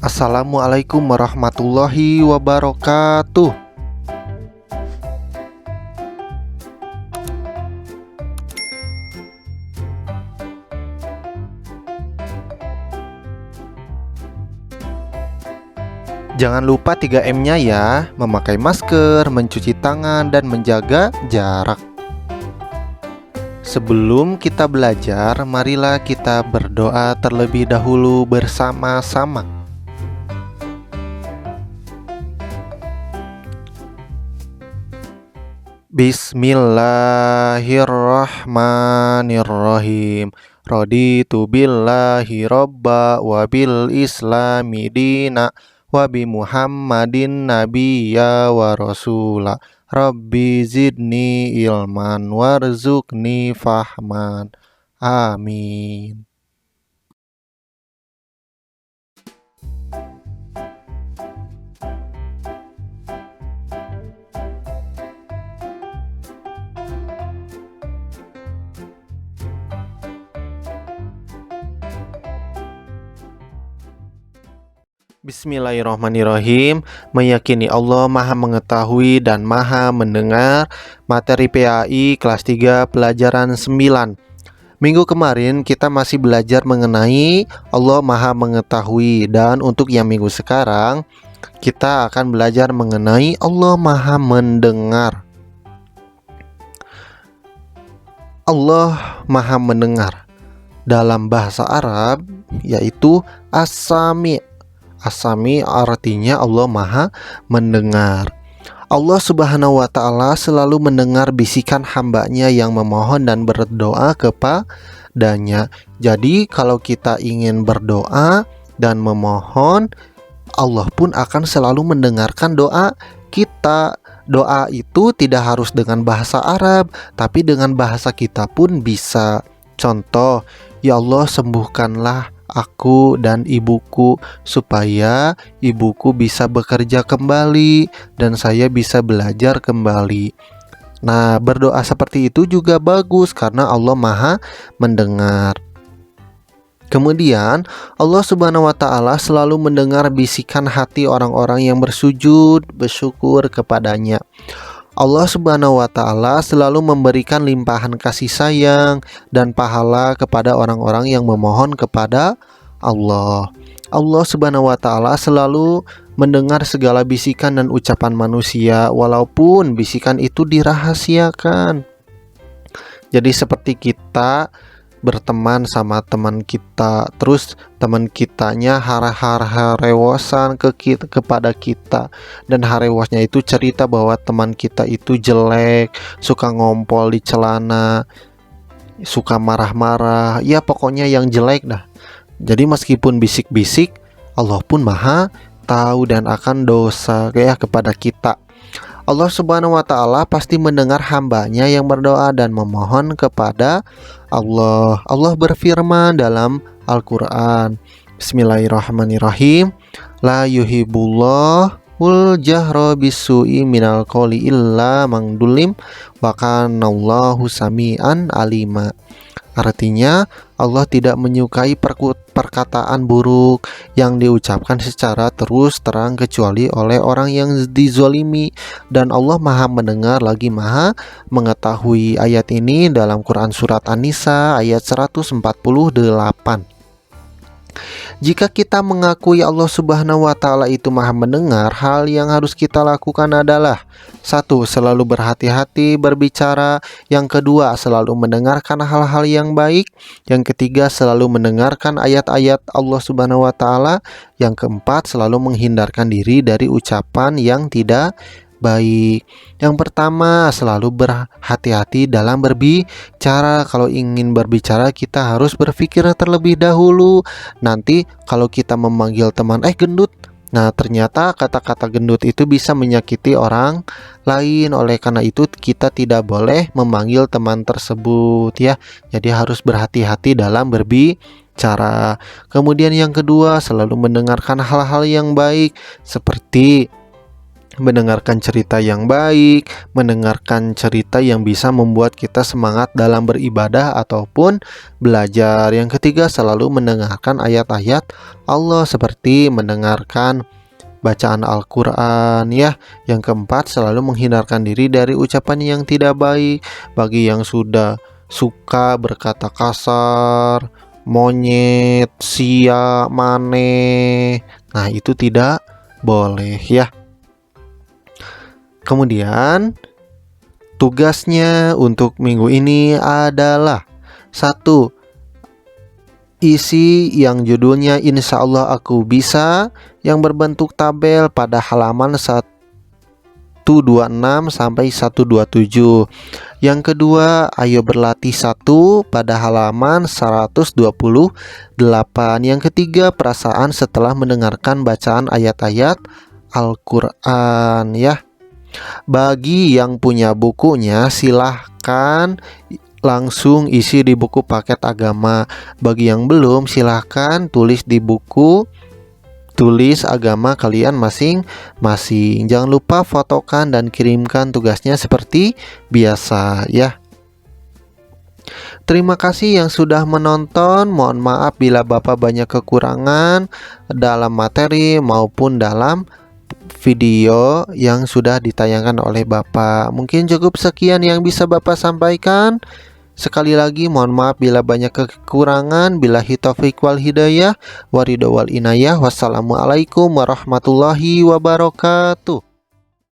Assalamualaikum warahmatullahi wabarakatuh. Jangan lupa 3M-nya ya, memakai masker, mencuci tangan, dan menjaga jarak. Sebelum kita belajar, marilah kita berdoa terlebih dahulu bersama-sama. Bismillahirrahmanirrahim. Raditu billahi robba wa bil islami dina wa bi Muhammadin nabiyya wa rasula. Rabbi zidni ilman warzuqni fahman. Amin. Bismillahirrahmanirrahim. Meyakini Allah Maha Mengetahui dan Maha Mendengar. Materi PAI kelas 3 pelajaran 9. Minggu kemarin kita masih belajar mengenai Allah Maha Mengetahui, dan untuk yang minggu sekarang kita akan belajar mengenai Allah Maha Mendengar. Allah Maha Mendengar dalam bahasa Arab yaitu As-Sami'. As-Sami' artinya Allah Maha Mendengar. Allah Subhanahu wa Ta'ala selalu mendengar bisikan hambanya yang memohon dan berdoa kepadanya. Jadi kalau kita ingin berdoa dan memohon, Allah pun akan selalu mendengarkan doa kita. Doa itu tidak harus dengan bahasa Arab, tapi dengan bahasa kita pun bisa. Contoh, ya Allah sembuhkanlah aku dan ibuku supaya ibuku bisa bekerja kembali dan saya bisa belajar kembali. Nah, berdoa seperti itu juga bagus karena Allah Maha Mendengar. Kemudian Allah Subhanahu wa Ta'ala selalu mendengar bisikan hati orang-orang yang bersujud, bersyukur kepadanya. Allah Subhanahu wa Ta'ala selalu memberikan limpahan kasih sayang dan pahala kepada orang-orang yang memohon kepada Allah. Allah Subhanahu wa Ta'ala selalu mendengar segala bisikan dan ucapan manusia, walaupun bisikan itu dirahasiakan. Jadi seperti kita berteman sama teman kita, terus teman kitanya harewosan kepada kita, dan harewasnya itu cerita bahwa teman kita itu jelek, suka ngompol di celana, suka marah-marah, ya pokoknya yang jelek dah. Jadi meskipun bisik-bisik, Allah pun Maha tahu dan akan dosa kepada kita. Allah Subhanahu wa Ta'ala pasti mendengar hambanya yang berdoa dan memohon kepada Allah. Allah berfirman dalam Al-Quran, Bismillahirrahmanirrahim, La yuhibbullahu jahra bisu'i minal qawli illa mangdulim wa kanallahu sami'an alima. Artinya, Allah tidak menyukai perkataan buruk yang diucapkan secara terus terang kecuali oleh orang yang dizolimi, dan Allah Maha Mendengar lagi Maha Mengetahui. Ayat ini dalam Quran Surat An-Nisa ayat 148. Jika kita mengakui Allah Subhanahu wa Ta'ala itu Maha Mendengar, hal yang harus kita lakukan adalah: 1. Selalu berhati-hati berbicara. Yang kedua, selalu mendengarkan hal-hal yang baik. Yang ketiga, selalu mendengarkan ayat-ayat Allah Subhanahu wa Ta'ala. Yang keempat, selalu menghindarkan diri dari ucapan yang tidak baik. Yang pertama, selalu berhati-hati dalam berbicara. Kalau ingin berbicara, kita harus berpikir terlebih dahulu. Nanti kalau kita memanggil teman, gendut, nah ternyata kata-kata gendut itu bisa menyakiti orang lain. Oleh karena itu kita tidak boleh memanggil teman tersebut ya. Jadi harus berhati-hati dalam berbicara. Kemudian yang kedua, selalu mendengarkan hal-hal yang baik, seperti mendengarkan cerita yang baik, mendengarkan cerita yang bisa membuat kita semangat dalam beribadah ataupun belajar. Yang ketiga, selalu mendengarkan ayat-ayat Allah seperti mendengarkan bacaan Al-Quran ya. Yang keempat, selalu menghindarkan diri dari ucapan yang tidak baik. Bagi yang sudah suka berkata kasar, monyet, sia, mane, nah itu tidak boleh ya. Kemudian tugasnya untuk minggu ini adalah: 1. Isi yang judulnya Insya Allah Aku Bisa, yang berbentuk tabel pada halaman 126 sampai 127. Yang kedua, ayo berlatih 1 pada halaman 128. Yang ketiga, perasaan setelah mendengarkan bacaan ayat-ayat Al-Quran ya. Bagi yang punya bukunya, silahkan langsung isi di buku paket agama. Bagi yang belum, silahkan tulis di buku tulis agama kalian masing-masing. Jangan lupa fotokan dan kirimkan tugasnya seperti biasa ya. Terima kasih yang sudah menonton. Mohon maaf bila Bapak banyak kekurangan dalam materi maupun dalam video yang sudah ditayangkan oleh Bapak. Mungkin cukup sekian yang bisa Bapak sampaikan. Sekali lagi mohon maaf bila banyak kekurangan. Billahi taufiq wal hidayah, waridho wal inayah. Wassalamualaikum warahmatullahi wabarakatuh.